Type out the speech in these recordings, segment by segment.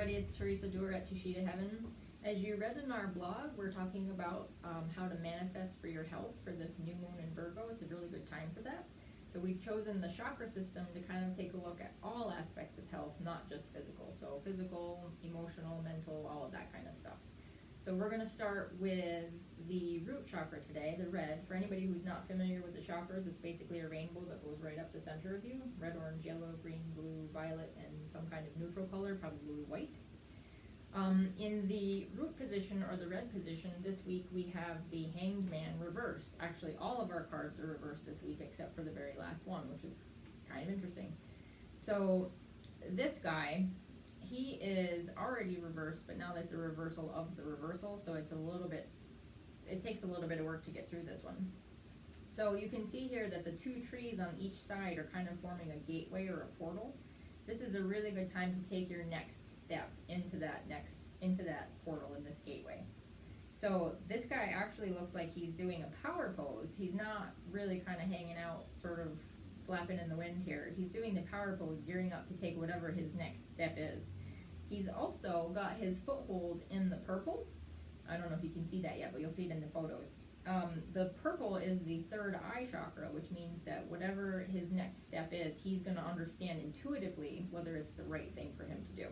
everybody, it's Teresa Doer at Tushita Heaven. As you read in our blog, we're talking about how to manifest for your health for this new moon in Virgo. It's a really good time for that. So we've chosen the chakra system to kind of take a look at all aspects of health, not just physical. So physical, emotional, mental, all of that kind of stuff. So we're going to start with the root chakra today, the red. For anybody who's not familiar with the chakras, it's basically a rainbow that goes right up the center of you. Red, orange, yellow, green, blue, violet, and some kind of neutral color, probably white. In the root position or the red position, this week we have the Hanged Man reversed. Actually, all of our cards are reversed this week except for the very last one, which is kind of interesting. So this guy, he is already reversed, but now that's a reversal of the reversal, so it's it takes a little bit of work to get through this one. So you can see here that the two trees on each side are kind of forming a gateway or a portal. This is a really good time to take your next step into that portal in this gateway. So this guy actually looks like he's doing a power pose. He's not really kind of hanging out, sort of flapping in the wind here. He's doing the power pose, gearing up to take whatever his next step is. He's also got his foothold in the purple. I don't know if you can see that yet, but you'll see it in the photos. The purple is the third eye chakra, which means that whatever his next step is, he's going to understand intuitively whether it's the right thing for him to do.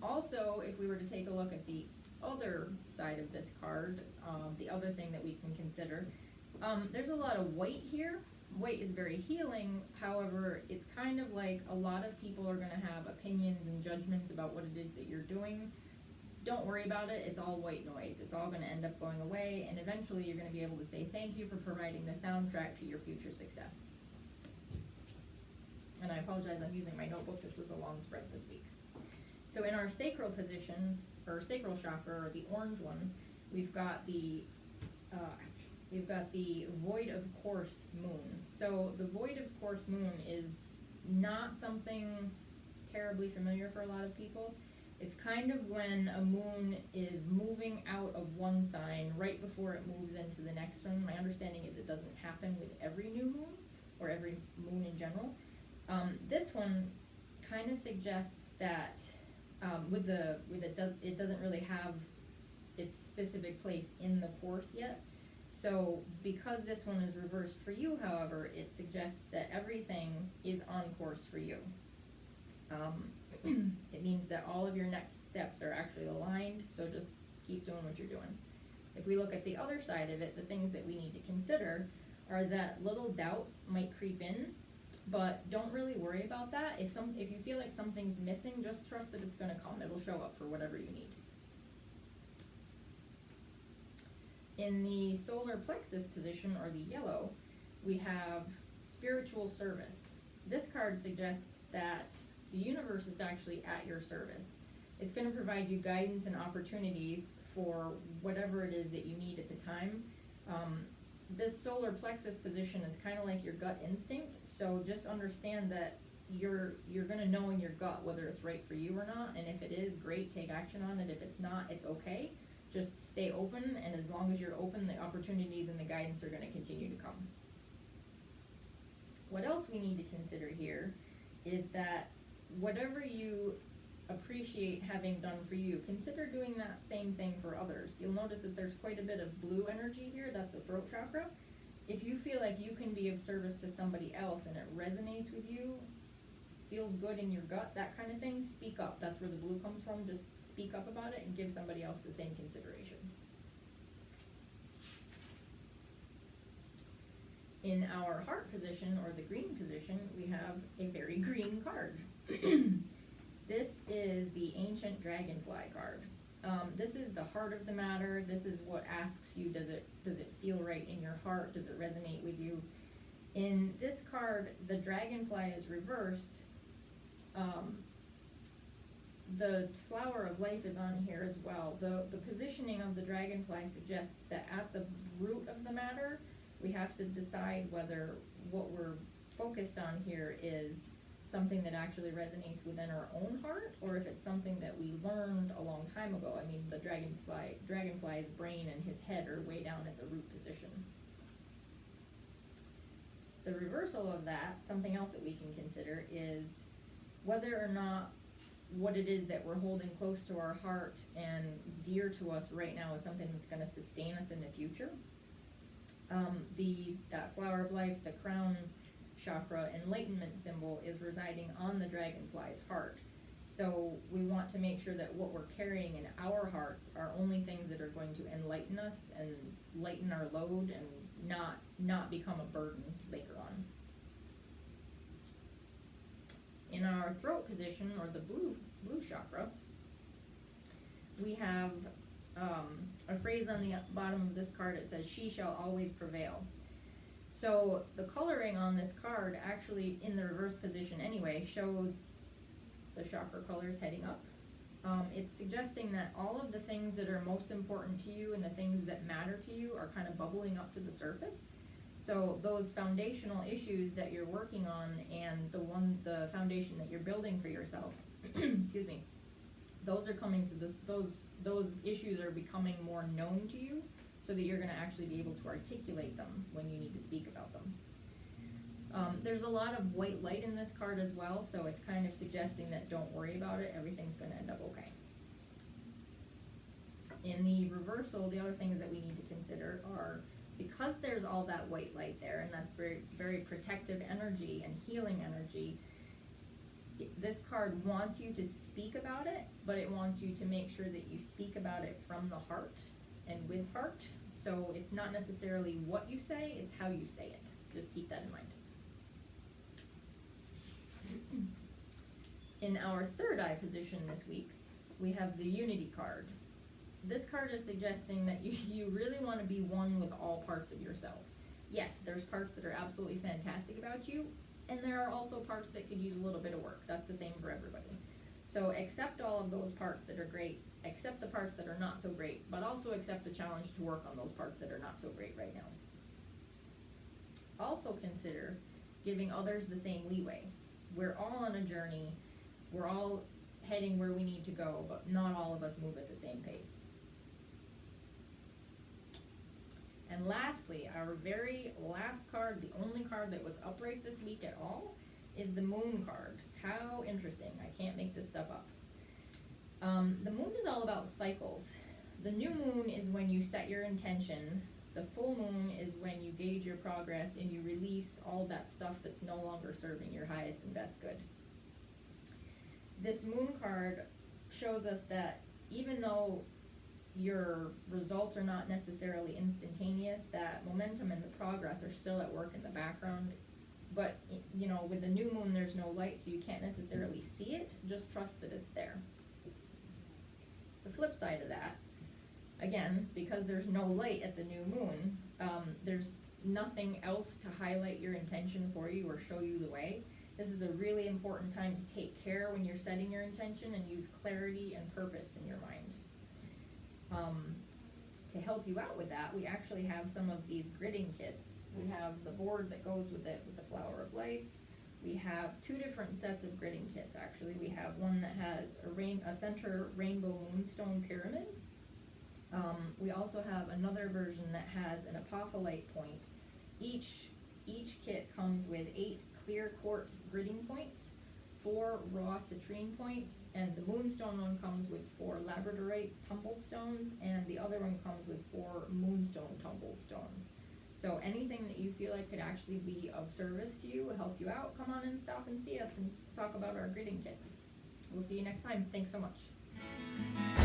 Also, if we were to take a look at the other side of this card, the other thing that we can consider, there's a lot of white here. White is very healing. However, it's kind of like a lot of people are going to have opinions and judgments about what it is that you're doing. Don't worry about it. It's all white noise. It's all going to end up going away, and eventually you're going to be able to say thank you for providing the soundtrack to your future success. And I apologize, I'm using my notebook. This was a long spread this week. So in our sacral position, or sacral chakra, or the orange one, we've got the void of course moon. So the void of course moon is not something terribly familiar for a lot of people. It's kind of when a moon is moving out of one sign right before it moves into the next one. My understanding is it doesn't happen with every new moon, or every moon in general. This one kind of suggests that it doesn't really have its specific place in the course yet. So because this one is reversed for you, however, it suggests that everything is on course for you. It means that all of your next steps are actually aligned, so just keep doing what you're doing. If we look at the other side of it, the things that we need to consider are that little doubts might creep in, but don't really worry about that. If you feel like something's missing, just trust that it's going to come. It'll show up for whatever you need. In the solar plexus position, or the yellow, we have spiritual service. This card suggests that the universe is actually at your service. It's going to provide you guidance and opportunities for whatever it is that you need at the time. This solar plexus position is kind of like your gut instinct, so just understand that you're going to know in your gut whether it's right for you or not, and if it is, great, take action on it. If it's not, it's okay. Just stay open, and as long as you're open, the opportunities and the guidance are going to continue to come. What else we need to consider here is that whatever you appreciate having done for you, consider doing that same thing for others. You'll notice that there's quite a bit of blue energy here. That's the throat chakra. If you feel like you can be of service to somebody else and it resonates with you, feels good in your gut, that kind of thing, speak up. That's where the blue comes from. Just speak up about it and give somebody else the same consideration. In our heart position, or the green position, we have a very green card. This is the ancient dragonfly card. This is the heart of the matter. This is what asks you, does it feel right in your heart? Does it resonate with you? In this card, the dragonfly is reversed. The flower of life is on here as well. The positioning of the dragonfly suggests that at the root of the matter, we have to decide whether what we're focused on here is something that actually resonates within our own heart, or if it's something that we learned a long time ago. I mean, the dragonfly's brain and his head are way down at the root position. The reversal of that, something else that we can consider, is whether or not what it is that we're holding close to our heart and dear to us right now is something that's going to sustain us in the future. That flower of life, the crown chakra enlightenment symbol, is residing on the dragonfly's heart. So we want to make sure that what we're carrying in our hearts are only things that are going to enlighten us and lighten our load and not become a burden later on. In our throat position, or the blue chakra, we have a phrase on the bottom of this card. It says, "She shall always prevail." So the coloring on this card, actually in the reverse position anyway, shows the chakra colors heading up. It's suggesting that all of the things that are most important to you and the things that matter to you are kind of bubbling up to the surface. So those foundational issues that you're working on and the foundation that you're building for yourself, excuse me, those are coming to this, those issues are becoming more known to you, so that you're going to actually be able to articulate them when you need to speak about them. There's a lot of white light in this card as well, so it's kind of suggesting that don't worry about it, everything's going to end up okay. In the reversal, the other things that we need to consider are, because there's all that white light there, and that's very, very protective energy and healing energy, this card wants you to speak about it, but it wants you to make sure that you speak about it from the heart and with heart. So it's not necessarily what you say, it's how you say it. Just keep that in mind. In our third eye position this week, we have the Unity card. This card is suggesting that you really want to be one with all parts of yourself. Yes, there's parts that are absolutely fantastic about you, and there are also parts that could use a little bit of work. That's the same for everybody. So accept all of those parts that are great, accept the parts that are not so great, but also accept the challenge to work on those parts that are not so great right now. Also consider giving others the same leeway. We're all on a journey, we're all heading where we need to go, but not all of us move at the same pace. And lastly, our very last card, the only card that was upright this week at all, is the Moon card. How interesting. I can't make this stuff up. The moon is all about cycles. The new moon is when you set your intention. The full moon is when you gauge your progress and you release all that stuff that's no longer serving your highest and best good. This moon card shows us that even though your results are not necessarily instantaneous, that momentum and the progress are still at work in the background. But, you know, with the new moon, there's no light, so you can't necessarily see it. Just trust that it's there. The flip side of that, again, because there's no light at the new moon, there's nothing else to highlight your intention for you or show you the way. This is a really important time to take care when you're setting your intention and use clarity and purpose in your mind. To help you out with that, we actually have some of these gridding kits. We have the board that goes with it with the flower of life. We have two different sets of gridding kits, actually. We have one that has a center rainbow moonstone pyramid. We also have another version that has an apophyllite point. Each kit comes with 8 clear quartz gridding points, 4 raw citrine points, and the moonstone one comes with 4 labradorite tumble stones, and the other one comes with 4 moonstone tumble stones. So anything that you feel like could actually be of service to you, help you out, come on and stop and see us and talk about our gridding kits. We'll see you next time. Thanks so much.